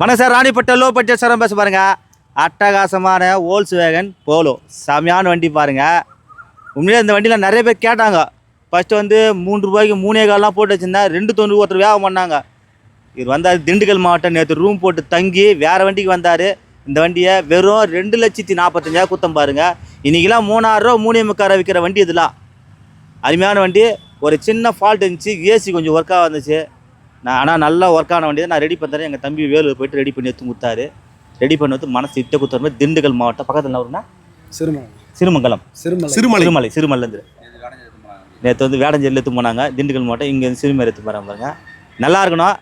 வணக்கம் sir, ராணிப்பட்ட low budget sir பேச பாருங்க. அட்டகாசமான ஓல்ஸ் வேகன் போலோ செமையான வண்டி பாருங்க. உண்மையிலே இந்த வண்டியில் நிறைய பேர் கேட்டாங்க. ஃபஸ்ட்டு வந்து 3 ரூபாய்க்கு 3.25 போட்டு வச்சுருந்தேன். 2.90 ஒருத்தர் வேகம் பண்ணாங்க. இவர் வந்தார் திண்டுக்கல் மாவட்டம். நேற்று ரூம் போட்டு தங்கி வேறு வண்டிக்கு வந்தார். இந்த வண்டியை வெறும் 2,45,000 குத்தம் பாருங்க. இன்றைக்கெல்லாம் 3,000 ரூபா 3.25 விற்கிற வண்டி இதெல்லாம் அருமையான வண்டி. ஒரு சின்ன ஃபால்ட் இருந்துச்சு, ஏசி கொஞ்சம் ஒர்க்காக வந்துச்சு. ஆனால் நல்லா ஒர்க்கான வண்டி தான். நான் ரெடி பண்ணுறேன். எங்கள் தம்பி வேலூர் போய்ட்டு ரெடி பண்ணி எடுத்து கொடுத்தாரு. ரெடி பண்ணி வந்து மனசு இட்ட கொடுத்துற மாதிரி திண்டுக்கல் மாவட்டம் பக்கத்தில் வரும்னா சிறுமங்கலம் சிறுமல்லேருந்து நேற்று வந்து வேடஞ்சேரியில் எடுத்து போனாங்க. திண்டுக்கல் மாவட்டம் இங்கேருந்து சிறுமேர் எடுத்து போகிறாங்க. நல்லா இருக்கணும்.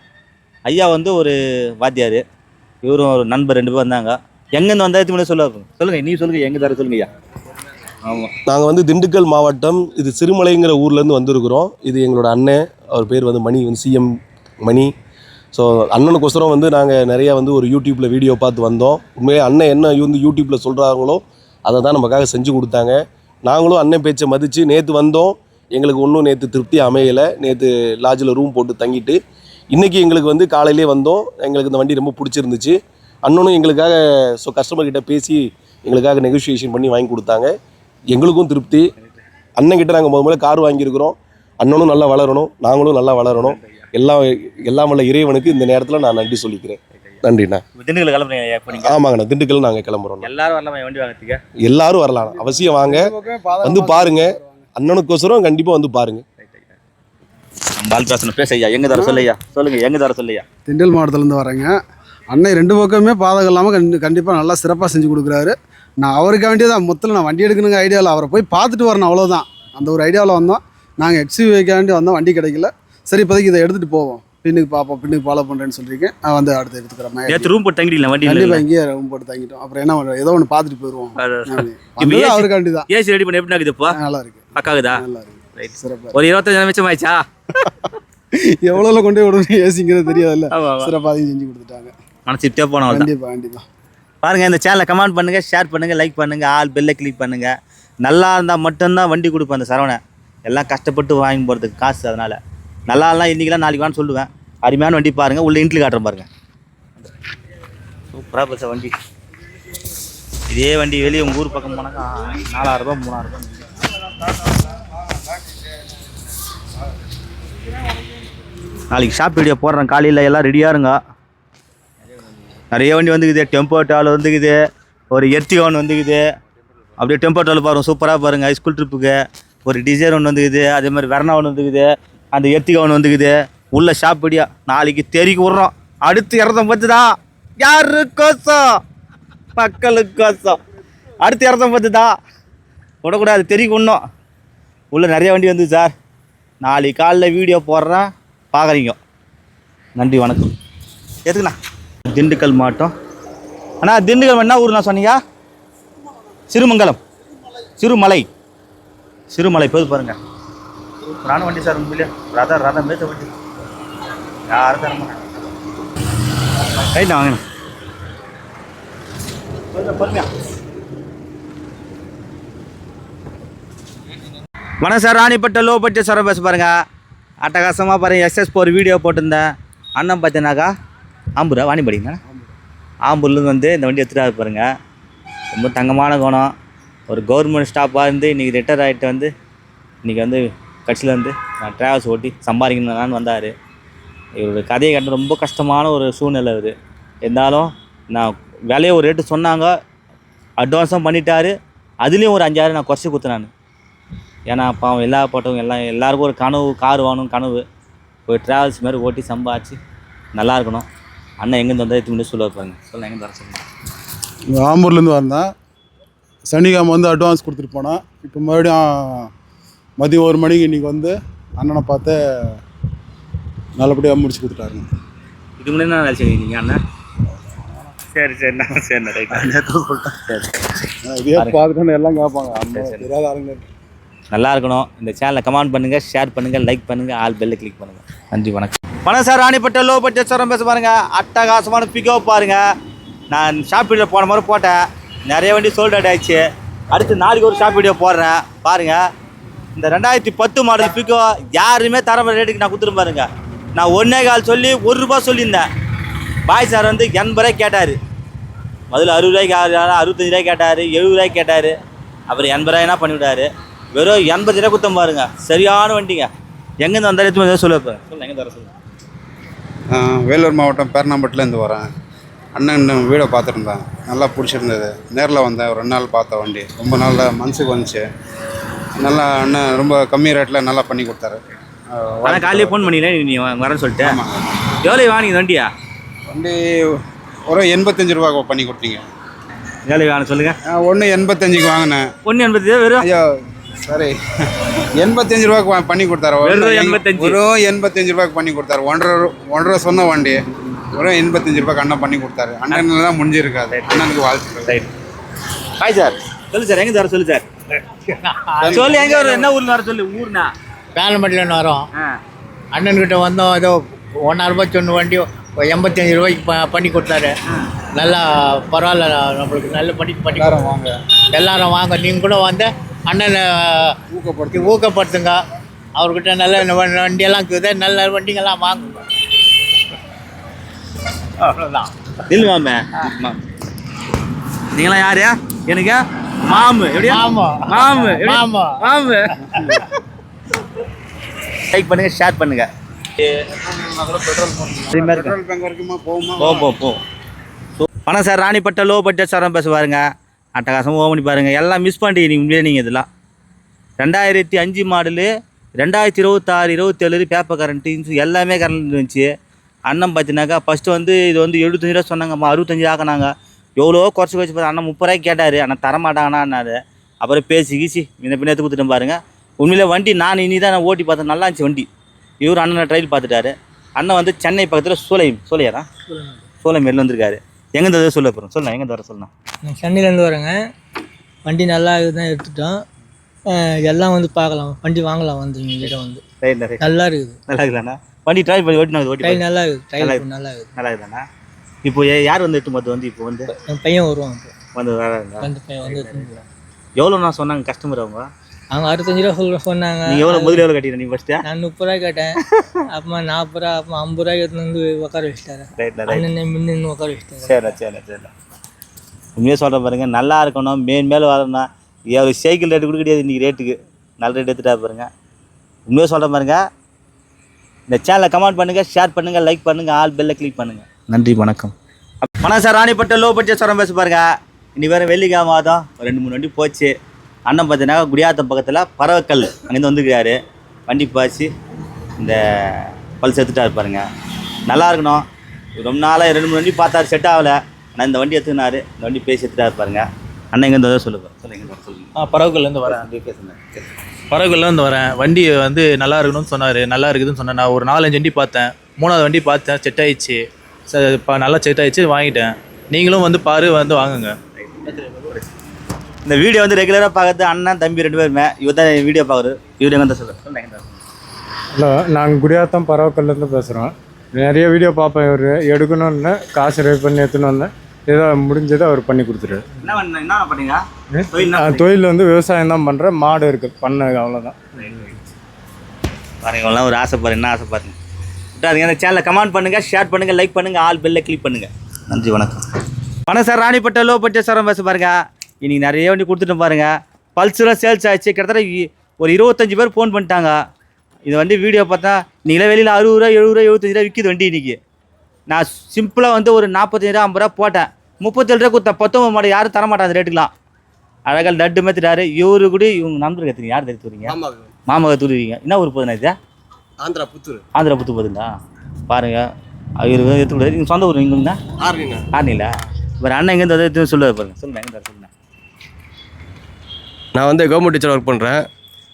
ஐயா வந்து ஒரு வாத்தியார், இவரும் ஒரு நண்பர் 2 பேர் வந்தாங்க. எங்கேருந்து வந்தால் எடுத்து சொல்லுங்கள். நீ சொல்லுங்கள், எங்கே தர சொல்லுங்க ஐயா. ஆமாம், நாங்கள் வந்து திண்டுக்கல் மாவட்டம் இது சிறுமலைங்கிற ஊர்லேருந்து வந்திருக்கிறோம். இது எங்களோட அண்ணன், அவர் பேர் வந்து மணி, வந்து சிஎம் மணி. ஸோ அண்ணனுக்கோசரம் வந்து நாங்கள் நிறையா வந்து ஒரு யூடியூப்பில் வீடியோ பார்த்து வந்தோம். உண்மையாக அண்ணன் என்ன வந்து யூடியூப்பில் சொல்கிறாங்களோ அதை தான் நமக்காக செஞ்சு கொடுத்தாங்க. நாங்களும் அண்ணன் பேச்சை மதித்து நேற்று வந்தோம். எங்களுக்கு ஒன்றும் நேற்று திருப்தி அமையலை. நேற்று லாட்ஜில் ரூம் போட்டு தங்கிட்டு இன்றைக்கி எங்களுக்கு வந்து காலையிலே வந்தோம். எங்களுக்கு இந்த வண்டி ரொம்ப பிடிச்சிருந்துச்சு. அண்ணனும் எங்களுக்காக கஸ்டமர்கிட்ட பேசி எங்களுக்காக நெகோஷியேஷன் பண்ணி வாங்கி கொடுத்தாங்க. எங்களுக்கும் திருப்தி. அண்ணன்கிட்ட நாங்கள் முதல்ல கார் வாங்கியிருக்கிறோம். அண்ணனும் நல்லா வளரணும், நாங்களும் நல்லா வளரணும். எல்லாம் வல்ல இறைவனுக்கு இந்த நேரத்தில் நான் நன்றி சொல்லிக்கிறேன். நன்றிண்ணா. திண்டுக்கல் கிளம்புறீங்க? ஆமாங்கண்ணா, திண்டுக்கல் நாங்கள் கிளம்புறோம். எல்லாரும் வரலாமா வண்டி வாங்கிறதுக்கு? எல்லாரும் வரலாம், அவசியம் வாங்க, வந்து பாருங்க. அண்ணனுக்கோசரம் கண்டிப்பாக வந்து பாருங்க. பால் பேசணும், பேச ஐயா. எங்கே தர சொல்லையா? சொல்லுங்கள், எங்கே தர சொல்லையா? திண்டுக்கல் மாவட்டத்துலேருந்து வரேங்க. அண்ணன் 2 பக்கமே பாதகம் இல்லாமல் கண்டிப்பாக நல்லா சிறப்பாக செஞ்சு கொடுக்குறாரு. நான் அவருக்கு வேண்டியதான் மொத்தத்தில் நான் வண்டி எடுக்கணுங்க ஐடியாவில் அவரை போய் பார்த்துட்டு வரணும், அவ்வளோதான். அந்த ஒரு ஐடியாவில் வந்தோம். நாங்கள் எக்ஸிவி வைக்க வேண்டி வந்தோம், வண்டி கிடைக்கல. சரி, இப்போதைக்கு இதை எடுத்துகிட்டு போவோம், பின்னுக்கு பார்ப்போம், பின்னுக்கு ஃபாலோ பண்ணுறேன்னு சொல்லியிருக்கேன். நான் வந்து அடுத்து எடுத்துக்கிறேன். நேற்று ரூம் போட்டு தங்கிட்டீங்களா? வண்டி கண்டிப்பாக இங்கேயே ரூம் போட்டு தங்கிட்டோம். அப்புறம் என்ன பண்ணுறோம், ஏதோ ஒன்று பார்த்துட்டு போயிடுவோம். அவருக்கு வேண்டி தான். ஏசி ரெடி பண்ணி எப்படி இருக்குது இப்போ? நல்லா இருக்குது, பக்காகுதா? நல்லா இருக்குது, சிறப்பாக. ஒரு 25 நிமிஷம் ஆயிடுச்சா? எவ்வளோ கொண்டு போய் விடணும் ஏசிங்கிறது தெரியாதுல்ல. சிறப்பாக அதையும் செஞ்சு கொடுத்துட்டாங்க. மனசு இப்படியே போனோம். கண்டிப்பாக பாருங்கள், இந்த சேனலை கமெண்ட் பண்ணுங்கள், ஷேர் பண்ணுங்கள், லைக் பண்ணுங்கள், ஆல் பெல்லை கிளிக் பண்ணுங்கள். நல்லா இருந்தால் மட்டும்தான் வண்டி கொடுப்பேன் அந்த சரவணை. எல்லாம் கஷ்டப்பட்டு வாங்கி போகிறதுக்கு காசு. அதனால் நல்லா இல்லைனா இன்றைக்கெலாம் நாளைக்கு வான்னு சொல்லுவேன். அருமையான வண்டி பாருங்கள். உள்ள இன்ட்லி காட்டுறேன் பாருங்கள். சூப்பராக பேச வண்டி. இதே வண்டி வெளியே உங்கள் ஊர் பக்கம் போனாக்கா 4,000 ரூபா 3,000 ரூபா. நாளைக்கு ஷாப் வீடியோ போடுறேன். காலையில் எல்லாம் ரெடியாக இருங்க. நிறைய வண்டி வந்துக்குது. டெம்போ டால் வந்துக்குது, ஒரு எர்டிகா ஒன்று வந்துக்குது. அப்படியே டெம்போ டால் பாருங்கள், சூப்பராக பாருங்கள். ஹைஸ்கூல் ட்ரிப்புக்கு ஒரு டிசைர் ஒன்று வந்துக்குது. அதே மாதிரி வெர்னா ஒன்று வந்துக்குது. அந்த எர்டிகா ஒன்று வந்துக்குது. உள்ள ஷாப் வீடியோ நாளைக்கு தெறிக்கு விட்றோம். அடுத்து 210 தான். யாருக்கோசம்? மக்களுக்கோசம். அடுத்து 210 தான். விடக்கூடாது, தெறிக்கு விடணும். உள்ள நிறைய வண்டி வந்துது சார். நாளைக்கு காலையில் வீடியோ போடுறேன், பார்க்குறீங்க. நன்றி, வணக்கம். எதுக்குண்ணா? திண்டுக்கல் மாவட்டம். அண்ணா, திண்டுக்கல் என்ன ஊருண்ணா சொன்னீங்க? சிறுமங்கலம், சிறுமலை போது பாருங்க. நானும் வண்டி சார் உண்மையிலே ரதம் மேய்ச்ச வண்டி. யாரும் தர மாட்டேன். ரைட்ண்ணா, வாங்கண்ணா. பொறுமையா. வணக்கம் சார், ராணிப்பட்ட லோ பட்ஜெட் சார் பேச பாருங்க. அட்டகாசமாக பாருங்கள். எஸ்எஸ் ஒரு வீடியோ போட்டிருந்தேன். அண்ணன் பார்த்தீங்கன்னாக்கா ஆம்பூரா வாணிபடிங்க. ஆம்பூர்லேருந்து வந்து இந்த வண்டி எடுத்துகிட்டு பாருங்கள். ரொம்ப தங்கமான குணம். ஒரு கவர்மெண்ட் ஸ்டாஃபாக இருந்து இன்றைக்கி ரிட்டையர் ஆகிட்டு வந்து இன்றைக்கி வந்து கட்சியில் வந்து நான் ட்ராவல்ஸ் ஓட்டி சம்பாதிக்கணும்னு வந்தார். இவரோட கதையை கண்டு ரொம்ப கஷ்டமான ஒரு சூழ்நிலை இது. இருந்தாலும் நான் விலையை ஒரு ரேட்டு சொன்னாங்க, அட்வான்ஸும் பண்ணிட்டார். அதுலேயும் ஒரு 5,000 நான் குறைச்சி கொடுத்தேன் நான். ஏன்னா பாவம் எல்லா போட்டவங்க எல்லாருக்கும் ஒரு கனவு, கார் வாங்கணும் கனவு. போய் ட்ராவல்ஸ் மாதிரி ஓட்டி சம்பாதிச்சு நல்லா இருக்கணும். அண்ணன் எங்கேருந்து வந்தால் எடுத்து முன்னாடி சொல்ல வைப்பாங்க. சொல்ல எங்கேருந்து வர சொல்லுங்கள். ஆம்பூர்லேருந்து வந்தேன். சனிக்கிழமை வந்து அட்வான்ஸ் கொடுத்துட்டு போனேன். இப்போ மறுபடியும் மதியம் 1 மணிக்கு இன்றைக்கி வந்து அண்ணனை பார்த்து நல்லபடியாக முடிச்சு கொடுத்துட்டாருங்க. இது முன்னாடி நான் வேலை செய்வீங்க அண்ணன்? சரிண்ணா ரைட். சரி, இதே பார்த்துட்டு எல்லாம் கேட்பாங்க. தெரியாத ஆளுங்க. நல்லா இருக்கணும். இந்த சேனலை கமெண்ட் பண்ணுங்கள், ஷேர் பண்ணுங்கள், லைக் பண்ணுங்கள், ஆல் பெல்லை கிளிக் பண்ணுங்கள். நன்றி, வணக்கம். வணக்கம் சார், ராணிப்பட்ட லோ பட்ஜெட் சார் பேச பாருங்கள். அட்டகாசமான பிக்கப் பாருங்கள். நான் ஷாப் வீடியோ போன மாதிரி போட்டேன். நிறைய வண்டி சோல்ட் அவுட் ஆகிடுச்சு. அடுத்து நாளைக்கு ஒரு ஷாப் வீடியோ போடுறேன் பாருங்கள். இந்த 2010 மாடல் பிக்கோ யாருமே தர ரேட்டுக்கு நான் கொடுத்துட்டு பாருங்க. நான் 1.25 சொல்லி 1 ரூபா சொல்லியிருந்தேன். பாய் சார் வந்து 80 ரூபாய்க்கு கேட்டார். முதல்ல 60 ரூபாய்க்கு 65 ரூபாய்க்கு கேட்டார், 70 ரூபாய்க்கு கேட்டார். அப்புறம் 80 ரூபாய்னா பண்ணிவிட்டாரு. வெறும் 80 ரூபா குத்தம் பாருங்க. சரியான வண்டிங்க. எங்கேருந்து வந்தாலும் எடுத்து சொல்லுவேன். சொல்லுங்கள், எங்கே தர சொல்லுங்கள். வேலூர் மாவட்டம் பேரணாம்பட்டிலேருந்து வரேன். அண்ணன் வீடை பார்த்துருந்தேன், நல்லா பிடிச்சிருந்தது. நேரில் வந்தேன், ஒரு 2 நாள் பார்த்த வண்டி ரொம்ப நல்லா மனசுக்கு வந்துச்சு. நல்லா அண்ணன் ரொம்ப கம்மி ரேட்டில் நல்லா பண்ணி கொடுத்தாரு. ஆனால் காலையிலே ஃபோன் பண்ணிக்கிறேன் நீ வரேன்னு சொல்லிட்டு. எவ்வளோ வாங்கிங்க வண்டியா? வண்டி ஒரு 85 ரூபா பண்ணி கொடுத்தீங்க. எவ்வளோ வாங்க சொல்லுங்கள். ஒன்று 85க்கு வாங்கினேன். 1.85 வெறும். ஐயோ சாரி, 85 ரூபாய்க்கு பண்ணி கொடுத்தாரு. வெறும் 85. வெறும் 85 ரூபாய்க்கு பண்ணி கொடுத்தாரு. 1.5 சொன்ன வண்டி வெறும் 85 ரூபாய்க்கு அண்ணன் பண்ணி கொடுத்தாரு. அண்ணனில் தான் முடிஞ்சிருக்காது. அண்ணனுக்கு வாழ்த்து. ரைட். Hi sir. சொல்லு சார், எங்கே தர சொல்லு சார். சொல்லு, எங்கே வரும், என்ன ஊரில் வர சொல்லு. ஊர்னா பேரணாம்பட்டிலேருந்து வரோம். அண்ணன்கிட்ட வந்தோம். ஏதோ 1.5 ரூபாய் சொன்ன வண்டி 85 ரூபாய்க்கு பண்ணி கொடுத்தாரு. நல்லா பரவாயில்ல, நம்மளுக்கு நல்ல பண்ணி வாங்க, எல்லாரும் வாங்க. நீங்கள் கூட வந்து அண்ணனை ஊக்கப்படுத்துங்க. அவர்கிட்ட நல்ல வண்டியெல்லாம் இருக்குது, நல்ல வண்டிங்கெல்லாம் வாங்குங்க. அவ்வளோதான். இல்லை மாமே. நீங்களாம் யாரு? எனக்கு மாமு. எப்படியா? மாமு. மாமு. லைக் பண்ணுங்க, ஷேர் பண்ணுங்க. பெட்ரோல் பங்க் வரைக்குமா போகுமா? போ. பணம் சார், ராணிப்பட்ட லோ பட்ஜெட் சாரம் பேச பாருங்க. அட்டகாசமாக ஓமனி பாருங்கள். எல்லாம் மிஸ் பண்ணிட்டீங்க நீங்கள். நீங்கள் இதெல்லாம் 2005 மாடலு, 2026 27 பேப்பர் கரண்ட்டு எல்லாமே கரண்ட் இருந்துச்சு. அண்ணன் பார்த்தீங்கன்னாக்கா ஃபஸ்ட்டு வந்து இது வந்து 75 ரூபா சொன்னாங்கம்மா, 65 ஆக்கினாங்க. எவ்வளோ குறைச்சி பார்த்து அண்ணன் 30 ரூபாய்க்கு கேட்டார். அண்ணன் தரமாட்டாங்கண்ணான்னாரு. அப்புறம் பேசி கீசி இந்த பின்னத்து கொடுத்துட்டேன் பாருங்கள். உண்மையிலே வண்டி நான் இனி தான் நான் ஓட்டி பார்த்தேன், நல்லா இருந்துச்சு வண்டி. இவர் அண்ணனை ட்ரையல் பார்த்துட்டாரு. அண்ணன் வந்து சென்னை பக்கத்தில் சோலைமேரில் வந்திருக்காரு. எங்கே தர சொல்ல போகிறோம். சொல்லலாம், எங்கே தர சொல்லலாம். நான் சென்னையிலேருந்து வரேங்க. வண்டி நல்லா தான் எடுத்துட்டோம். எல்லாம் வந்து பார்க்கலாம், வண்டி வாங்கலாம். வந்து எங்ககிட்ட வந்து நல்லா இருக்குது. நல்லா இருக்குதாண்ணா வண்டி? ட்ரை பண்ணி ஓட்டி ட்ரை நல்லா இருக்குது. நல்லா இருக்குதாண்ணா. இப்போ யார் வந்து எட்டு பார்த்து வந்து இப்போ வந்து என் பையன் வருவான். இப்போ வந்து பையன் வந்து எவ்வளோண்ணா சொன்னாங்க கஸ்டமர்? அவங்க 65 ரூபா சொன்னாங்க. நீங்கள் எவ்வளோ முதல்ல எவ்வளோ கட்டிடுறேன்? நீ ஃபஸ்ட்டு நான் 30 ரூபா கேட்டேன். அப்புறமா 40 ரூபா, அப்புறம் 50 ரூபாய்க்கு எடுத்துன்னு வந்து உட்கார வச்சுட்டாரு. அண்ணன் முன்னு உட்கார வச்சுட்டாரு. சரி. உண்மையாக சொல்கிறேன் பாருங்க, நல்லா இருக்கணும், மேலே வரணும். ஒரு சைக்கிள் ரேட்டு கூட கிடையாது இன்றைக்கி ரேட்டுக்கு. நல்ல ரேட் எடுத்துட்டா பாருங்க. உண்மையாக சொல்கிறேன் பாருங்க. இந்த சேனலை கமெண்ட் பண்ணுங்கள், ஷேர் பண்ணுங்கள், லைக் பண்ணுங்கள், ஆல் பெல்லை கிளிக் பண்ணுங்கள். நன்றி, வணக்கம். வணக்கம் சார். ராணிப்பட்ட லோ பட்ஜெட் சாரம் பேச பாருங்க. இன்னைக்கு வேறு வெள்ளிக்கிழமை மாதம் 2-3 வண்டி போச்சு. அண்ணன் பார்த்தீங்கன்னா குடியாத்தம் பக்கத்தில் பறவைக்கல் அங்கேருந்து வந்துருக்காரு. வண்டி பாய்ச்சி இந்த பல்ஸ் எடுத்துகிட்டா இருப்பாருங்க. நல்லா இருக்கணும். ரொம்ப நாளாக 2-3 வண்டி பார்த்தாரு, செட் ஆகலை. ஆனால் இந்த வண்டி எடுத்துக்கினாரு. இந்த வண்டி பேசி எடுத்துகிட்டா இருப்பாருங்க. அண்ணன் எங்கே இருந்தால் சொல்லுங்கள். பறவைக்கல்லேருந்து வரேன். பறவைக்கல்லேருந்து வரேன். வண்டி வந்து நல்லா இருக்கணும்னு சொன்னார். நல்லா இருக்குதுன்னு சொன்னேன். நான் ஒரு 4-5 வண்டி பார்த்தேன். 3வது வண்டி பார்த்தேன், செட் ஆகிடுச்சு. நல்லா செட் ஆகிடுச்சு, வாங்கிட்டேன். நீங்களும் வந்து வந்து வாங்குங்க. இந்த வீடியோ வந்து ரெகுலராக பார்க்குறது அண்ணன் தம்பி 2 பேருமே. இவர் தான் வீடியோ பார்க்குறது. வீடியோ எங்கே தான் சொல்லுங்கள். ஹலோ, நாங்கள் குடியாத்தம் பறவைக்கல்லேருந்து பேசுகிறோம். நிறைய வீடியோ பார்ப்பேன். இவர் எடுக்கணும்னு காசு ரெடி பண்ணி எடுத்துன்னு வந்தேன். ஏதோ முடிஞ்சதை அவர் பண்ணி கொடுத்துருவாரு. என்ன பண்ணீங்க? தொழில் வந்து விவசாயம் தான் பண்ணுறேன். மாடு இருக்குது, பண்ண அவ்வளோதான். பாருங்கலாம் ஒரு ஆசைப்பாரு. என்ன ஆசைப்பாருங்க விட்டாதீங்க. அந்த சேனலை கமெண்ட் பண்ணுங்கள், ஷேர் பண்ணுங்கள், லைக் பண்ணுங்கள், ஆல் பெல்லை கிளிக் பண்ணுங்கள். நன்றி, வணக்கம். வணக்கம் சார். ராணிப்பட்ட லோ பட்ஜெட் சாரம் பேச பாருங்க. இன்றைக்கி நிறைய வண்டி கொடுத்துட்டு பாருங்க. பல்செலாம் சேல்ஸ் ஆகிடுச்சு. கிட்டத்தட்ட ஒரு 25 பேர் ஃபோன் பண்ணிட்டாங்க. இது வண்டி வீடியோ பார்த்தா நீங்களே வெளியில் 60 ரூபா 70 ரூபா 75 ரூபா விற்கிது வண்டி. இன்றைக்கி நான் சிம்பிளாக வந்து ஒரு 45 ரூபா 50 ரூபா போட்டேன். 37 ரூபா கொடுத்தேன். 19 மாடு யாரும் தரமாட்டாங்க அந்த ரேட்டுக்கலாம். அழகாக லட்டு மேத்துட்டாரு. இவரு கூட இவங்க நம்பர் கற்றுங்க. யார் தெரிவித்து வரீங்க? மாமா கற்றுருவீங்க. என்ன ஊர் போதுண்ணா இது? ஆந்திரா புத்தூர் போதுங்களா? பாருங்கள், இவருக்கு எடுத்துக்கூடாது. நீங்கள் சொந்த ஊர் இங்கேங்கண்ணா? ஆர்னிங்களா? வேறு அண்ணன் எங்கேருந்து எடுத்து சொல்லுவார் பாருங்க. சொல்லுங்கள், எங்கே சொல்லுங்கள். நான் வந்து கவர்மெண்ட் டீச்சர் ஒர்க் பண்ணுறேன்.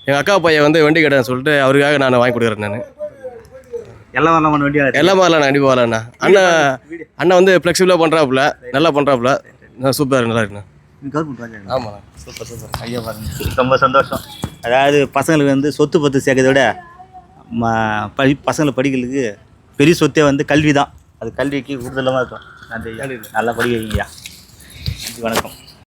எங்கள் அக்கா பையன் வந்து வண்டி கேட்டேன்னு சொல்லிட்டு அவருக்காக நான் வாங்கி கொடுக்குறேன். நான் எல்லாம் வரலாம் வண்டியா? எல்லாம் வரலாம், நான் கண்டிப்பாக வரலாண்ணா. அண்ணன் வந்து ஃப்ளெக்சிபிளாக பண்ணுறாப்புல, நல்லா பண்ணுறாப்புல. சூப்பர், நல்லா இருக்குண்ணா. ஆமாம், சூப்பர். ஐயா பாருங்க, ரொம்ப சந்தோஷம். அதாவது பசங்களுக்கு வந்து சொத்து பத்து சேர்க்கறத விட பசங்களை படிக்கிறதுக்கு பெரிய சொத்தே வந்து கல்வி தான். அது கல்விக்கு கூடுதலாக இருக்கும். நன்றி, நல்லா படிக்க வைங்கய்யா. நன்றி, வணக்கம்.